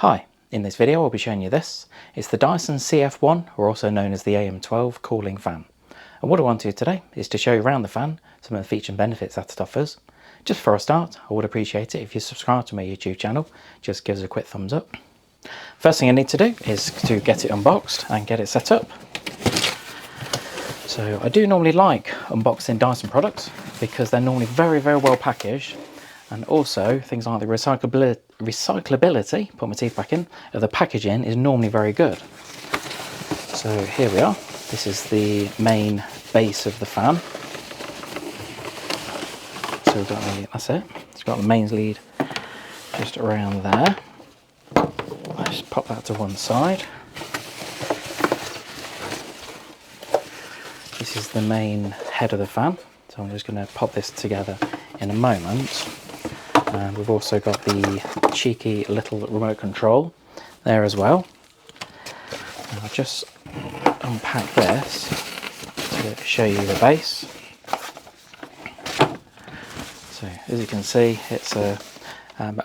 Hi, in this video I'll be showing you this. It's the Dyson CF1, or also known as the AM12 cooling fan. And what I want to do today is to show you around the fan some of the features and benefits that it offers. Just before I start, I would appreciate it if you subscribe to my YouTube channel, just give us a quick thumbs up. First thing I need to do is to get it unboxed and get it set up. So I do normally like unboxing Dyson products because they're normally very well packaged, and also things like the recyclability, put my teeth back in, of the packaging is normally very good. So here we are. This is the main base of the fan. So we've got that's it. It's got the mains lead just around there. Let's pop that to one side. This is the main head of the fan. So I'm just going to pop this together in a moment. And we've also got the cheeky little remote control there as well. And I'll just unpack this to show you the base. So as you can see, it's a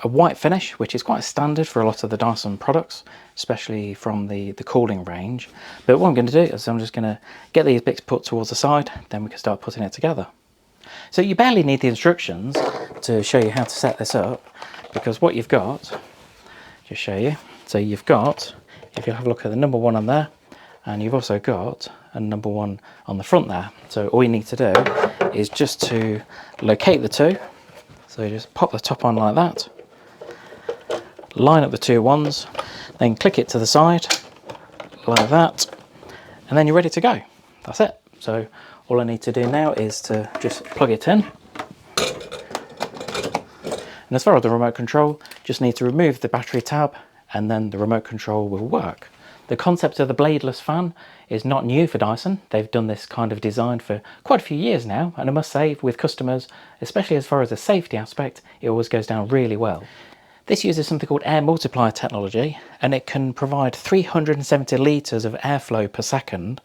white finish, which is quite standard for a lot of the Dyson products, especially from the cooling range. But what I'm going to do is I'm just going to get these bits put towards the side, then we can start putting it together. So you barely need the instructions to show you how to set this up, because what you've got, just show you, so you've got, if you have a look at the number one on there, and you've also got a number one on the front there. So all you need to do is just to locate the two. So you just pop the top on like that, line up the two ones, then click it to the side like that, and then you're ready to go. That's it. So all I need to do now is to just plug it in. And as far as the remote control, just need to remove the battery tab and then the remote control will work. The concept of the bladeless fan is not new for Dyson. They've done this kind of design for quite a few years now, and I must say with customers, especially as far as the safety aspect, it always goes down really well. This uses something called air multiplier technology, and it can provide 370 litres of airflow per second,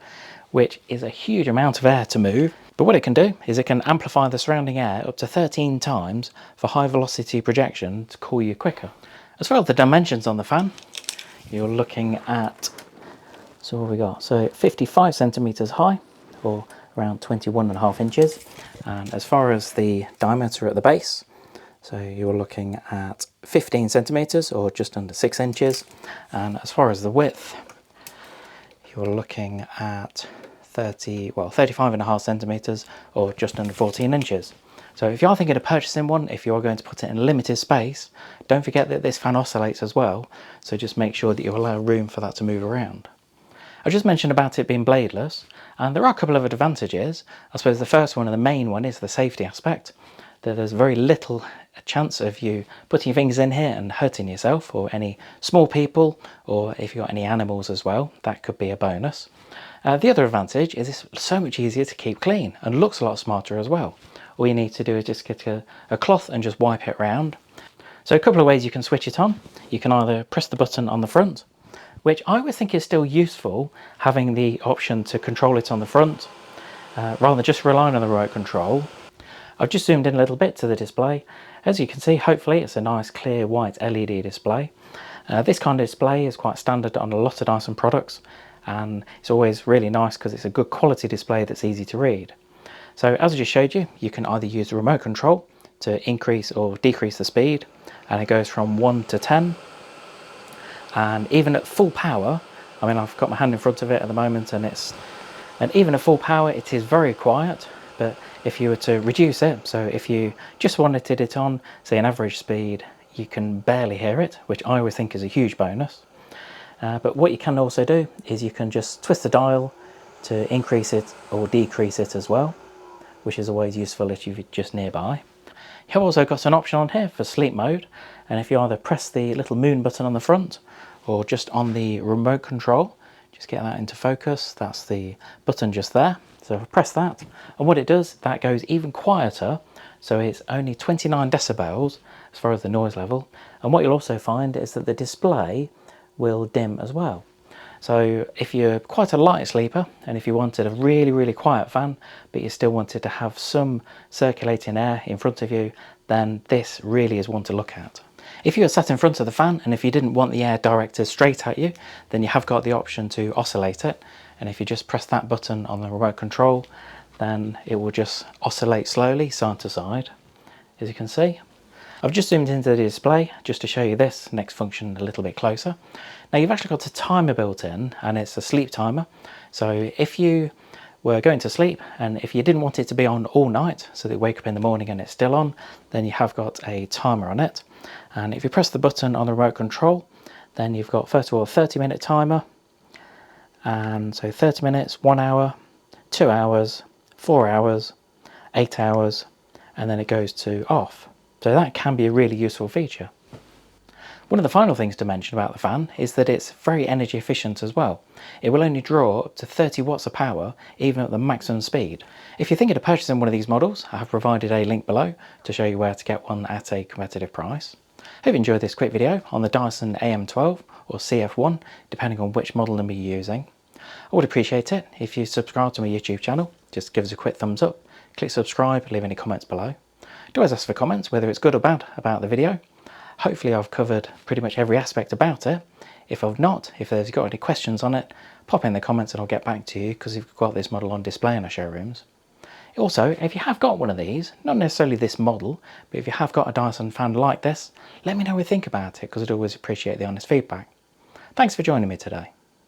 which is a huge amount of air to move. But what it can do is it can amplify the surrounding air up to 13 times for high velocity projection to cool you quicker. As far as the dimensions on the fan, you're looking at, so what have we got? So 55 centimeters high, or around 21.5 inches. And as far as the diameter at the base, so you're looking at 15 centimeters, or just under 6 inches. And as far as the width, you're looking at 35.5 centimeters, or just under 14 inches. So if you are thinking of purchasing one, if you are going to put it in a limited space, don't forget that this fan oscillates as well. So just make sure that you allow room for that to move around. I just mentioned about it being bladeless, and there are a couple of advantages. I suppose the first one and the main one is the safety aspect. That there's very little chance of you putting your fingers in here and hurting yourself, or any small people, or if you've got any animals as well, that could be a bonus. The other advantage is it's so much easier to keep clean and looks a lot smarter as well. All you need to do is just get a cloth and just wipe it round. So a couple of ways you can switch it on. You can either press the button on the front, which I would think is still useful, having the option to control it on the front, rather than just relying on the remote control. I've just zoomed in a little bit to the display. As you can see, hopefully it's a nice clear white LED display. This kind of display is quite standard on a lot of Dyson products, and it's always really nice because it's a good quality display that's easy to read. So as I just showed you, you can either use the remote control to increase or decrease the speed, and it goes from 1 to 10. And even at full power, I mean, I've got my hand in front of it at the moment, and even at full power it is very quiet. But if you were to reduce it, so if you just wanted it on, say, an average speed, you can barely hear it, which I always think is a huge bonus. But what you can also do is you can just twist the dial to increase it or decrease it as well, which is always useful if you're just nearby. You've also got an option on here for sleep mode, and if you either press the little moon button on the front or just on the remote control, just get that into focus, that's the button just there. So press that, and what it does, that goes even quieter, so it's only 29 decibels as far as the noise level. And what you'll also find is that the display will dim as well. So if you're quite a light sleeper, and if you wanted a really quiet fan, but you still wanted to have some circulating air in front of you, then this really is one to look at. If you were sat in front of the fan and if you didn't want the air directed straight at you, then you have got the option to oscillate it. And if you just press that button on the remote control, then it will just oscillate slowly side to side, as you can see. I've just zoomed into the display just to show you this next function a little bit closer. Now you've actually got a timer built in, and it's a sleep timer. So if you were going to sleep and if you didn't want it to be on all night so that you wake up in the morning and it's still on, then you have got a timer on it. And if you press the button on the remote control, then you've got first of all a 30-minute timer, and so 30 minutes, 1 hour, 2 hours, 4 hours, 8 hours, and then it goes to off. So that can be a really useful feature. One of the final things to mention about the fan is that it's very energy efficient as well. It will only draw up to 30 watts of power even at the maximum speed. If you're thinking of purchasing one of these models, I have provided a link below to show you where to get one at a competitive price. Hope you enjoyed this quick video on the Dyson AM12 or CF1, depending on which model number you're using. I would appreciate it if you subscribe to my YouTube channel. Just give us a quick thumbs up, click subscribe, leave any comments below. Do always ask for comments, whether it's good or bad about the video. Hopefully I've covered pretty much every aspect about it. If I've not, if there's got any questions on it, pop in the comments and I'll get back to you, because we've got this model on display in our showrooms. Also, if you have got one of these, not necessarily this model, but if you have got a Dyson fan like this, let me know what you think about it, because I'd always appreciate the honest feedback. Thanks for joining me today.